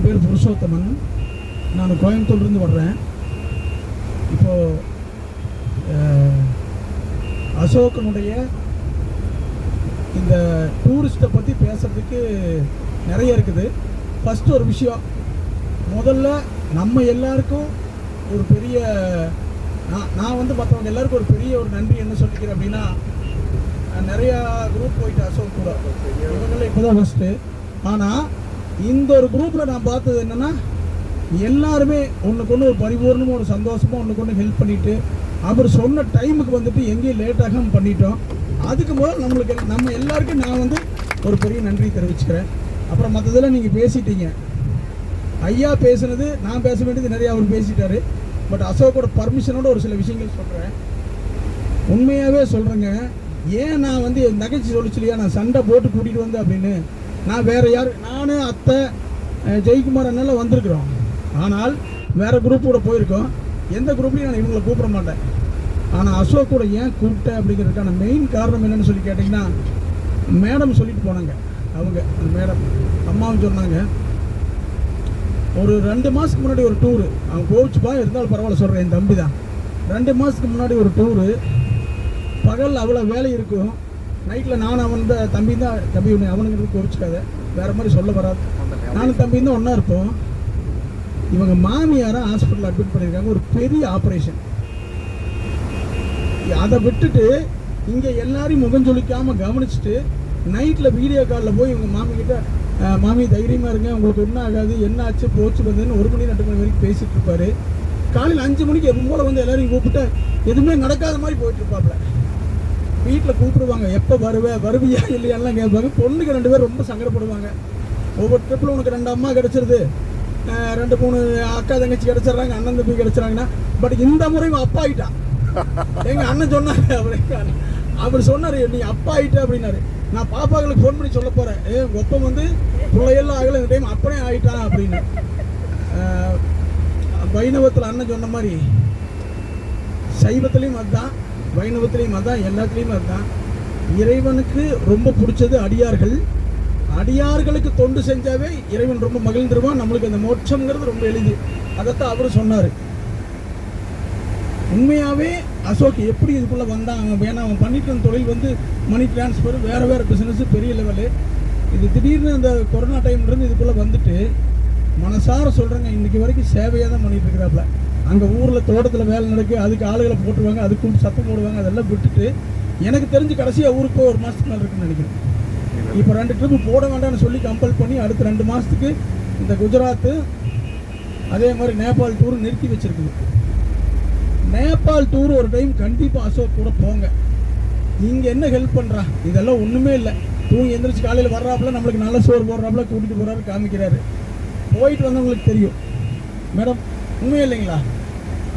பேர் புருஷோத்தமன். நான் கோயம்புத்தூர்லேருந்து வர்றேன். இப்போது அசோகனுடைய இந்த டூரிஸ்ட்டை பற்றி பேசுகிறதுக்கு நிறைய இருக்குது. ஃபஸ்ட்டு ஒரு விஷயம், முதல்ல நம்ம எல்லாருக்கும் ஒரு பெரிய நான் வந்து மற்றவங்க எல்லாருக்கும் ஒரு பெரிய ஒரு நன்றி என்ன சொல்லிக்கிறேன் அப்படின்னா, நிறையா குரூப் போயிட்டு அசோக் கூட இவங்களாம் இப்போ தான் ஃபஸ்ட்டு. ஆனால் இந்த ஒரு குரூப்பில் நான் பார்த்தது என்னென்னா, எல்லாருமே ஒன்றுக்கு ஒன்று ஒரு பரிபூர்ணமாக ஒரு சந்தோஷமாக ஒன்றுக்கு ஒன்று ஹெல்ப் பண்ணிவிட்டு அவர் சொன்ன டைமுக்கு வந்துட்டு எங்கேயும் லேட்டாக பண்ணிட்டோம். அதுக்கு முதல் நம்ம எல்லாருக்கும் நான் வந்து ஒரு பெரிய நன்றி தெரிவிச்சுக்கிறேன். அப்புறம் மற்றதெல்லாம் நீங்கள் பேசிட்டீங்க. ஐயா பேசுனது நான் பேச வேண்டியது நிறையா அவர் பேசிட்டாரு. பட் அசோக்கோட பர்மிஷனோட ஒரு சில விஷயங்கள் சொல்கிறேன். உண்மையாகவே சொல்கிறேங்க, ஏன் நான் வந்து நகைச்சி சொல்லிச்சுலையா நான் சண்டை போட்டு கூட்டிகிட்டு வந்தேன் அப்படின்னு. நான் வேறு யார், நான் அத்தை ஜெயக்குமார் அண்ணெல்லாம் வந்திருக்கிறோம். ஆனால் வேறு குரூப் கூட போயிருக்கோம். எந்த குரூப்லையும் நான் இவங்களை கூப்பிட மாட்டேன். ஆனால் அசோக் கூட ஏன் கூப்பிட்டேன் அப்படிங்கிறதுக்கான மெயின் காரணம் என்னென்னு சொல்லி கேட்டிங்கன்னா, மேடம் சொல்லிட்டு போனாங்க. அவங்க அந்த மேடம் அம்மாவும் சொன்னாங்க, ஒரு 2 மாதத்துக்கு முன்னாடி ஒரு டூரு, அவன் கோவிச்சுப்பா இருந்தாலும் பரவாயில்ல சொல்கிறேன், என் தம்பி தான். 2 மாதத்துக்கு முன்னாடி ஒரு டூரு, பகல் அவ்வளோ வேலை இருக்கும், நைட்டில் நான் அவன் தான் தம்பி ஒன்று, அவனுங்கிறது கோவிச்சுக்காத, வேறு மாதிரி சொல்ல வராது. நானும் தம்பி தான் ஒன்றா இருப்போம். இவங்க மாமியாராக ஹாஸ்பிட்டலில் அட்மிட் பண்ணியிருக்காங்க, ஒரு பெரிய ஆப்ரேஷன். அதை விட்டுட்டு இங்கே எல்லாரையும் முகம் சொல்லிக்காமல் கவனிச்சுட்டு நைட்டில் வீடியோ காலில் போய் இவங்க மாமிக்கிட்ட, மாமி தைரியமாக இருங்க, உங்களுக்கு ஒன்றும் ஆகாது, என்ன ஆச்சு போச்சு வந்ததுன்னு 1 மணி 2 மணி வரைக்கும் பேசிகிட்டு இருப்பார். காலையில் 5 மணிக்கு எப்போ போல் வந்து எல்லோரையும் கூப்பிட்டு எதுவுமே நடக்காத மாதிரி போயிட்டுருப்பாப்புல. வீட்டில் கூப்பிடுவாங்க, எப்போ வருவியா இல்லையான்லாம் கேட்பாங்க. பொண்ணுக்கு 2 பேர் ரொம்ப சங்கடப்படுவாங்க. ஒவ்வொரு ட்ரிப்பில் உனக்கு 2 அம்மா கிடச்சிருது, 2 3 அக்கா தங்கச்சி கிடச்சிட்றாங்க, அண்ணன் தம்பி கிடச்சிட்றாங்கன்னா. பட் இந்த முறையும் அப்பா ஆகிட்டான். எங்கள் அண்ணன் சொன்னார், அவர் சொன்னார், நீ அப்பா ஆகிட்ட அப்படின்னாரு. நான் பாப்பாங்களுக்கு ஃபோன் பண்ணி சொல்ல போகிறேன், உங்கள் ஒப்பம் வந்து பிள்ளையெல்லாம் ஆகலை, இந்த டைம் அப்பனே ஆகிட்டான் அப்படின்னு. வைணவத்தில் அண்ணன் சொன்ன மாதிரி சைவத்துலேயும் அதுதான், வைணவத்துலேயும் அதுதான், எல்லாத்துலேயும் அதுதான். இறைவனுக்கு ரொம்ப பிடிச்சது அடியார்கள். அடியார்களுக்கு தொண்டு செஞ்சாவே இறைவன் ரொம்ப மகிழ்ந்துருவான். நம்மளுக்கு அந்த மோட்சம்ங்கிறது ரொம்ப எளிது. அதைத்தான் அவரு சொன்னார். உண்மையாகவே அசோக் எப்படி இதுக்குள்ளே வந்தான், வேணா அவன் பண்ணிட்டு இருந்த தொழில் வந்து மணி டிரான்ஸ்ஃபர், வேறு பிஸ்னஸ் பெரிய லெவலு. இது திடீர்னு அந்த கொரோனா டைம்லேருந்து இதுக்குள்ளே வந்துட்டு மனசார சொல்கிறேங்க, இன்றைக்கி வரைக்கும் சேவையாக தான் பண்ணிகிட்டு இருக்கிறாப்புல. அங்கே ஊரில் தோட்டத்தில் வேலை நடக்கு, அதுக்கு ஆளுகளை போட்டுருவாங்க, அதுக்கு சத்தம் போடுவாங்க, அதெல்லாம் விட்டுட்டு எனக்கு தெரிஞ்சு கடைசியாக ஊருக்கு 1 மாதத்துக்கு மேலே இருக்குன்னு நினைக்கிறேன். இப்போ 2 ட்ரிப்பு போட வேண்டாம்னு சொல்லி கம்பல் பண்ணி அடுத்த 2 மாதத்துக்கு இந்த குஜராத்து அதே மாதிரி நேபாள் டூர் நிறுத்தி வச்சுருக்குது. நேபாள் டூர் ஒரு டைம் கண்டிப்பாக அசோக் கூட போங்க. நீங்கள் என்ன ஹெல்ப் பண்ணுறா, இதெல்லாம் ஒன்றுமே இல்லை. தூங்கி எந்திரிச்சு காலையில் வர்றாப்புல, நம்மளுக்கு நல்ல சோறு போடுறாப்புல, கூட்டிகிட்டு போகிறாரு, காமிக்கிறாரு. போயிட்டு வந்தவங்களுக்கு தெரியும் மேடம், உண்மையே இல்லைங்களா?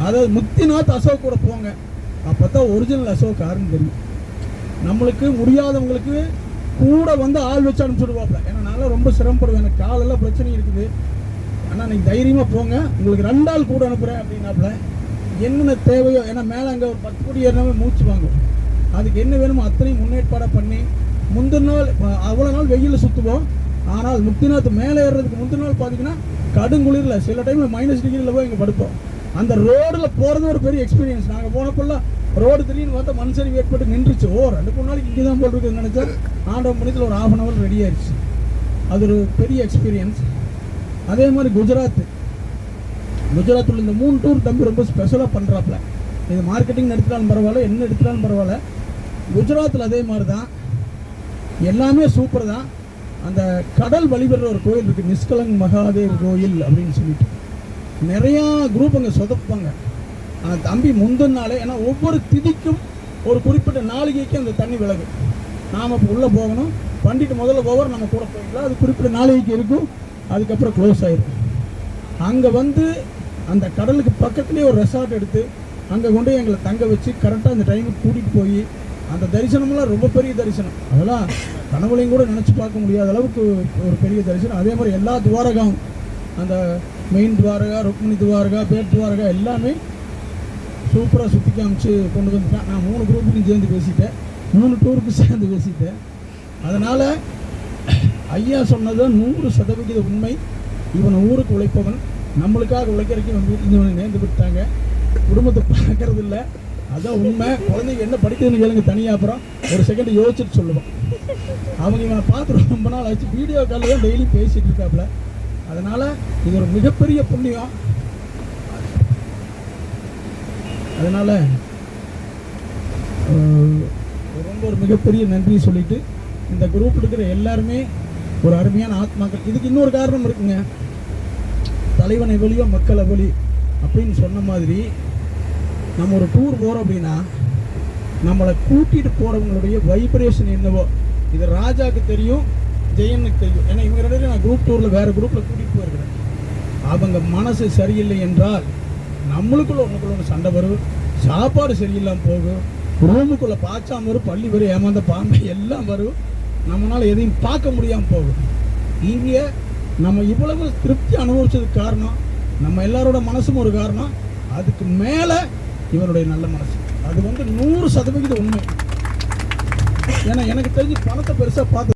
அதாவது முக்திநாத் அசோக் கூட போங்க, அப்போ தான் ஒரிஜினல் அசோக் யாருன்னு தெரியும். நம்மளுக்கு முடியாதவங்களுக்கு கூட வந்து ஆள் வச்சு அனுப்பிச்சுடுவாப்புல. ஏன்னா நான் ரொம்ப சிரமப்படுவேன், எனக்கு காலெல்லாம் பிரச்சனை இருக்குது. ஆனால் நீங்கள் தைரியமாக போங்க, உங்களுக்கு 2 ஆள் கூட அனுப்புகிறேன் அப்படின்னாப்புல. என்னென்ன தேவையோ, ஏன்னா மேலே அங்கே ஒரு 10 கோடி ஏறினாவே மூச்சு வாங்கும். அதுக்கு என்ன வேணுமோ அத்தனையும் முன்னேற்பாடாக பண்ணி முந்தின நாள் அவ்வளோ நாள் வெயிலில் சுற்றுவோம். ஆனால் முக்திநாத் மேலே ஏறுறதுக்கு முந்தின நாள் பார்த்தீங்கன்னா கடுங்குளிரில், சில டைமில் -டிகிரியில் போய் இங்கே படுப்போம். அந்த ரோடில் போகிறது ஒரு பெரிய எக்ஸ்பீரியன்ஸ். நாங்கள் போனப்பெல்லாம் ரோடு திடீர்னு பார்த்தா மண் சரிவு ஏற்பட்டு நின்றுச்சு. 2-3 நாளைக்கு இங்கே தான் போட்டிருக்குன்னு நினச்சா ஆண்டவன் மணித்தில் ஒரு 1/2 hour ரெடி ஆயிடுச்சு. அது ஒரு பெரிய எக்ஸ்பீரியன்ஸ். அதே மாதிரி குஜராத்தில் இந்த 3 டூர் தம்பி ரொம்ப ஸ்பெஷலாக பண்ணுறாப்புல. இது மார்க்கெட்டிங் எடுத்துட்டாலும் பரவாயில்ல, என்ன எடுத்துட்டாலும் பரவாயில்ல. குஜராத்தில் அதே மாதிரி தான், எல்லாமே சூப்பர் தான். அந்த கடல் வழிபடுற ஒரு கோயில் இருக்குது, நிஷ்கலங் மகாதேவ் கோயில் அப்படின்னு சொல்லிட்டு நிறையா குரூப் அங்கே சொதப்பாங்க. ஆனால் தம்பி முந்தின நாளே, ஏன்னா ஒவ்வொரு திதிக்கும் ஒரு குறிப்பிட்ட நாளிகைக்கு அந்த தண்ணி விலகு. நாம் இப்போ உள்ளே போகணும், பண்டிட்டு முதல்ல போவார், நம்ம கூட போய்க்கலாம். அது குறிப்பிட்ட நாளிகைக்கு இருக்கும், அதுக்கப்புறம் க்ளோஸ் ஆகிருக்கும். அங்கே வந்து அந்த கடலுக்கு பக்கத்துலேயே ஒரு ரெசார்ட் எடுத்து அங்கே கொண்டு எங்களை தங்க வச்சு கரெக்டாக அந்த டைமுக்கு கூட்டிகிட்டு போய் அந்த தரிசனம்லாம் ரொம்ப பெரிய தரிசனம். அதெல்லாம் கனவுலையும் கூட நினச்சி பார்க்க முடியாத அளவுக்கு ஒரு பெரிய தரிசனம். அதே மாதிரி எல்லா துவாரகாவும், அந்த மெயின் துவாரகா, ருக்மிணி துவாரகா, பேட் துவாரகா எல்லாமே சூப்பராக சுற்றி காமிச்சு கொண்டு வந்துட்டேன். நான் 3 குரூப்புக்கும் சேர்ந்து பேசிட்டேன், 3 டூருக்கு சேர்ந்து பேசிட்டேன். அதனால் ஐயா சொன்னது 100% உண்மை. இவனை ஊருக்கு உழைப்பவன், நம்மளுக்காக உழைக்கிறதுக்கு இவன் வீட்டில் இவனை நேர்ந்து விட்டாங்க, குடும்பத்தை பார்க்கறது இல்லை. அதான் உண்மை. குழந்தைங்க என்ன படிக்குதுன்னு கேளுங்க தனியாக, அப்புறம் ஒரு செகண்ட் யோசிச்சுட்டு சொல்லுவோம். அவங்க இவனை பார்த்து ரொம்ப நாள் ஆச்சு, வீடியோ காலில் தான் டெய்லி பேசிகிட்டு இருக்காப்புல. அதனால் இது ஒரு மிகப்பெரிய புண்ணியம். அதனால் ரொம்ப ஒரு மிகப்பெரிய நன்றி சொல்லிட்டு, இந்த குரூப் இருக்கிற எல்லாருமே ஒரு அருமையான ஆத்மாக்கள். இதுக்கு இன்னொரு காரணம் இருக்குங்க. தலைவன் எவ்வளியோ மக்கள் எவ்வளி அப்படின்னு சொன்ன மாதிரி, நம்ம ஒரு டூர் போகிறோம் அப்படின்னா நம்மளை கூட்டிகிட்டு போகிறவங்களுடைய வைப்ரேஷன் என்னவோ, இது ராஜாவுக்கு தெரியும், ஜெயனுக்கு தெரியும். ஏன்னா இவங்க ரெண்டு பேரும் நான் குரூப் டூரில் வேறு குரூப்பில் கூட்டிகிட்டு போயிருக்கிறேன். அவங்க மனசு சரியில்லை என்றால் நம்மளுக்குள்ள ஒன்றுக்குள்ள சண்டை வரும், சாப்பாடு சரியில்லாமல் போகும், ரூமுக்குள்ளே பாய்ச்சாம வரும், பள்ளி வரும், ஏமாந்த பாம்பு எல்லாம் வரும், நம்மளால் எதையும் பார்க்க முடியாமல் போகும். இங்கே நம்ம இவ்வளவு திருப்தி அனுபவிச்சதுக்கு காரணம் நம்ம எல்லாரோட மனசும் ஒரு காரணம். அதுக்கு மேலே இவனுடைய நல்ல மனசு, அது 100% உண்மை. ஏன்னா எனக்கு தெரிஞ்சு பணத்தை பெருசாக பார்த்து